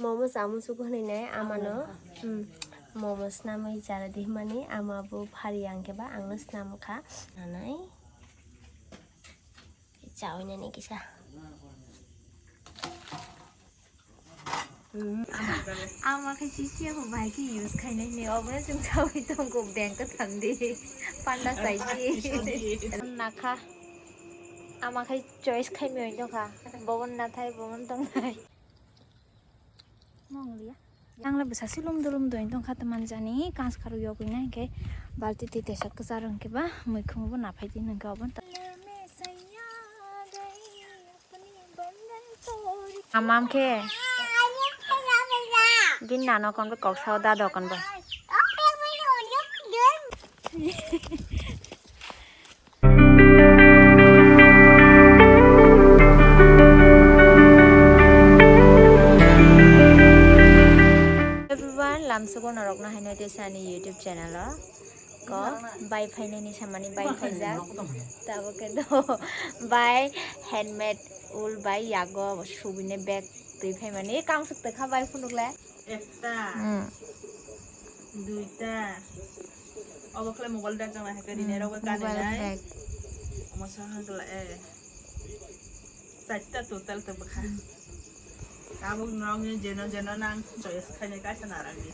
momo samu suku nih amano momo snamai cara di mana ama bu hari yang keba angus nam kah nanai caw ini nih kisah ama kasih siapa baik use kayaknya nih obrolan sing caw itu gue bank tadi panda saja nakah ama kayak choice kayak mau itu kah bawon natai bawon tongkai Monglia. Ang labas sa silum dulum doin tong kataman jani kans karu yogi na ke balti ti tesat ke sarang ke ba moi khum bu na phai tin ga bon amam ke gin na no kon ba kok sau da do kon ba Lamsuko narok na haino desani YouTube channel ko by phaine ni samani by phaija tabo ke do by handmade ul by yago subine bag tui phai mani kam sukte kha by phunukle একটা দুইটা অবকলে mobile ডাক জানা হাকে দিনে রবে কানে নাই আমার সাহা গলা চারটা টোটাল তো বখা কাবু নরং যেন যেন নাং চয়েস খাইনে কাছে না রাখি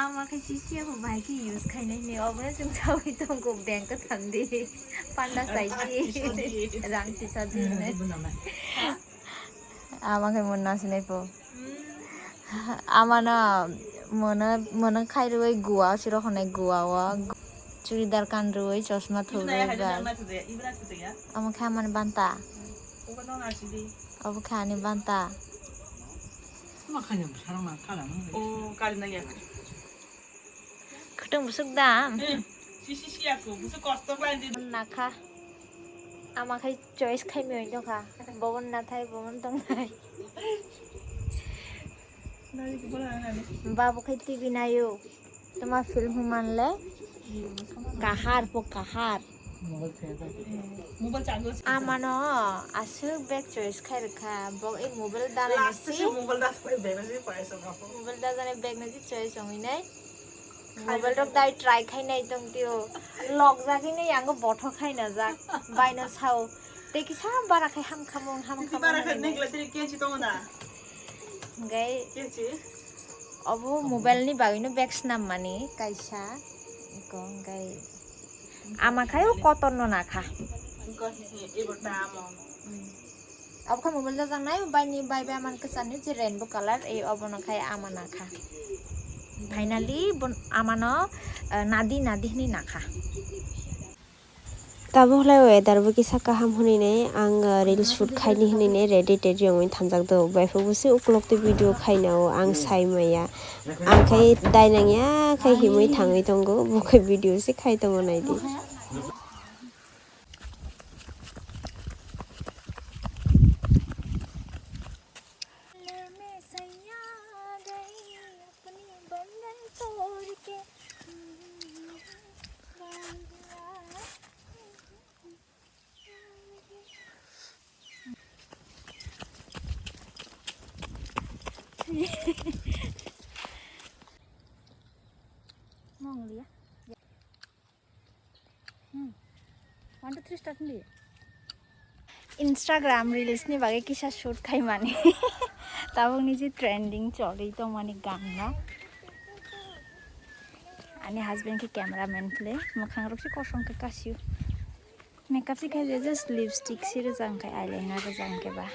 আমাকে সিসিয়াবো বাইকে ইউজ খাইনাই নে অবনে जों চাওই তংকো ব্যাংক থান্দি পান্ডা সাইজি রাং টিসা দিনে আমাকে মন নাসিনাই পো আমানা মনা খাইরুই গুয়া সিরখনাই গুয়াওয়া চুড়িদার কানরুই চশমা থুরুই বা আমাকে আমানে বান্তা আমাকে আনি বান্তা makanya sarang nakala oh kali na ya Kutong busuk dam sisi aku busuk kostok lain di nakha আমাকে চয়েস খাই মই তো খা ববন না থাই ববন তো নাই বাবু খাই টিভি নাইও তোমার ফিল্ম মানলে কাহার পো কাহার মোবাইল চালু আমানো আসু ব্যাগ চয়েস খাই রেখা বগ এই মোবাইল দালে লাস্টে মোবাইল দাস করে ব্যাগ আছে পয়সা মোবাইল দা জানে ব্যাগ নাজি চয়েস হই নাই মোবাইল টক দাই ট্রাই খাই নাই তং তিও লক জাগি নাই আঙ্গ বঠ খাই না যাক বাইনো ছাও দেখি সা বারা খাই হাম খামং বারা খাই নেগলা তে কেছি তো না গাই কেছি অবো মোবাইল নি বাগিনো ব্যাগস নাম মানি কাইসা কং গাই আমা খাইও কতন না খা এবটা আমো अब खा मोबाइल जang nai बाइनि बाइबे आमान केसानि जे रेनबो कलर ए अबन खाय आमाना खा फाइनाली आमानो नादी नि नाखा ताबो हलाय वेदार बो किसा काहाम हुनिने आं रिल शुट खाइनि हुनिने रेडि टेडि यङै थांजाक दो बाइफो बुसे उक्लक्ति भिडिअ खाइनाव आं साइमाया आं खाय दाइनांया खाय हिमै थाङै दंगो बखै भिडिअ से खाइ दङ नायदि Monglia. 1 2 3 start ni. Instagram reels ni bagai kisah shoot khai mani. Tabung ni je trending choli to mani gang na. Ani husband ki cameraman play. Makhang rok si kosong ke kasiu. Makeup si khai just lipstick si rejang khai eyeliner rejang ke ba.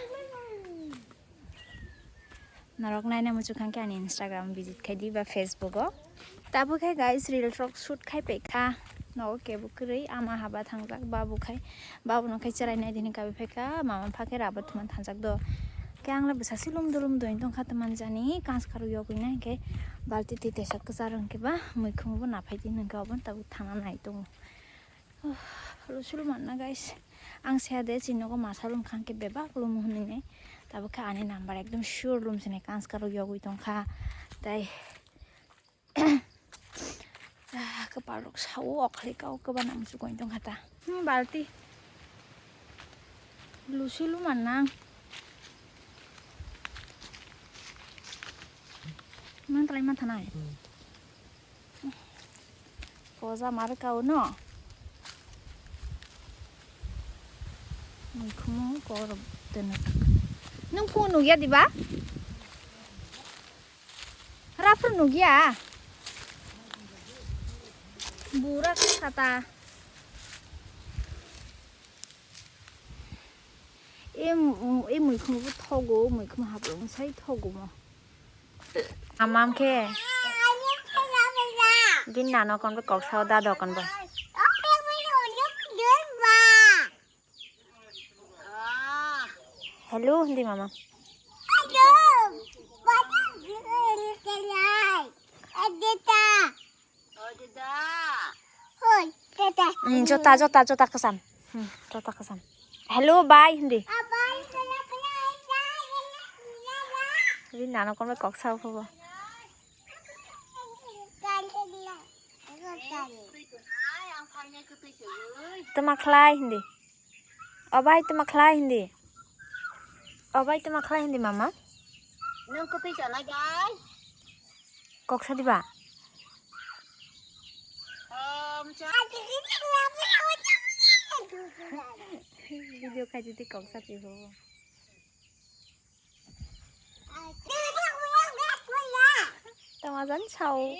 Narok nai na muchukang ke ani Instagram visit khai di ba Facebook o. Tabu khai guys reel shoot khai pekha. No ke bukri ama haba thangjak babu khai babu no khai charai nai dini kabe pheka mama phake rabat man thangjak do ke angla bisa silum dulum doin tong khataman jani kans karu yogui na ke balti ti tesat ke sarang ke ba moi khum bu na phai din ga bon tabu thana nai tong rusul man na guys ang sia de chino ko masalum khang ke beba lum hunine tabu kha ani number ekdom sure lum sine kans karu yogui tong kha tai keparuk sawo okli kau ke banam su koin tong kata balti 루시루 만나. 만트라이 만타나이. 보자 마르까오 너. 그만 걸어 되나. 능 폰 누기야 디바? 라프 누기야? 뭐라 사다. em mùi không có thô gỗ mùi không hợp luôn thấy thô gỗ mà mam khe gin nào nó còn với cọc sau đa đồ còn vậy hello đi mama cho ta kesan cho ta kesan hello bye hindi gin nào nó còn với cọc sau không tema khwlai hindi obai tema khwlai hindi mama nâng cái trở lại cái cọc sao đi bà video khai thì cọc sao thì không tao dẫn sầu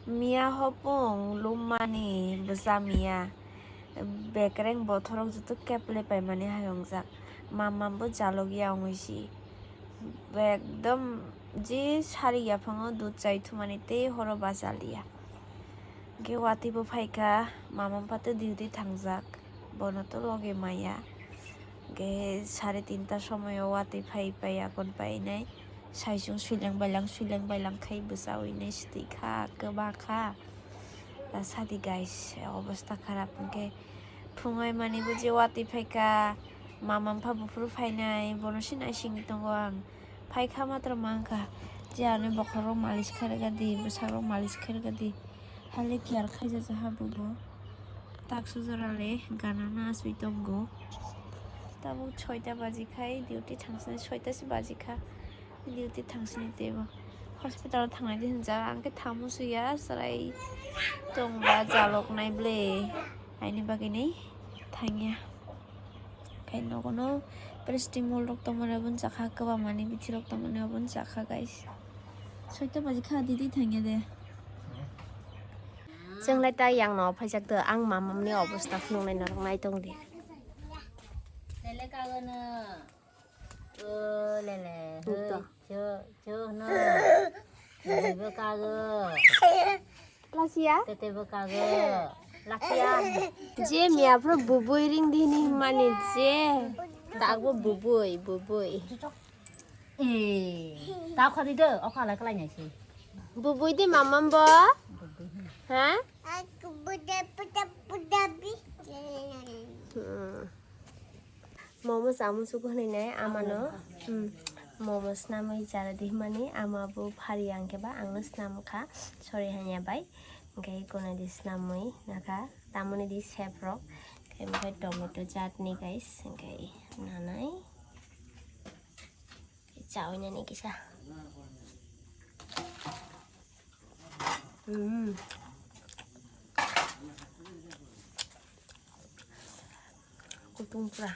Mia hopong lumani besamia bekereng botorok jutu keple paimani hayongjak mamambo jalogia ongoisi ekdom ji sari yafango dud chai thumani te horo bajalia ge wati bo phaika mamam pate duty thangjak bono to loge maya ge 3:30 সময়ও wati phai pai akon pai nai saijung suilang bailang khai busawi nei sti kha keba kha la sadi guys obostha kharap ke phungai mani buji wati phaika mamam pha bufru phainai bono sinai singi tongo ang phaika matra mangka jane bokhoro malish kharga di busaro malish kharga di hale kyar khaija jaha bubo taksu jorale ganana asui tongo tabo 6টা বাজি খাই duty থাংসনে 6টাসি বাজি খা duty থাংসনে দেব hospital থাंनाय दिन जा आंके थामुसुया सराय दंबा जालक नायब्ले आइनि बागैनै थांया खायनो कोनो प्रेस्टिमल रक्तमनबन जाखा गोबा मानि बिथि रक्तमनबन जाखा गाइस 6टा बाजी खा दिदि थांया दे जोंलाय दा yang no फाइजाकदो आं मामामनि अबस्था फुंनाय नरनाय दं दे lele kagana lele cho no bebe kaga लासिया tete kaga lakia जे मियाफ्रा बुबुय रिं दिनि माने जे dago bubuy eh tao khadi de o khala kala nyai si बुबुय दे मामाम बो ha aku budak-budak momo jamu suku hoinai amano momo snamai jara dihmani amabu phari angkeba angno snam kha sori hanya bai ngai kono di snamai naka tamoni di seprok kai tomato chutney guys ngai nanai chawina ni kisa kutung pra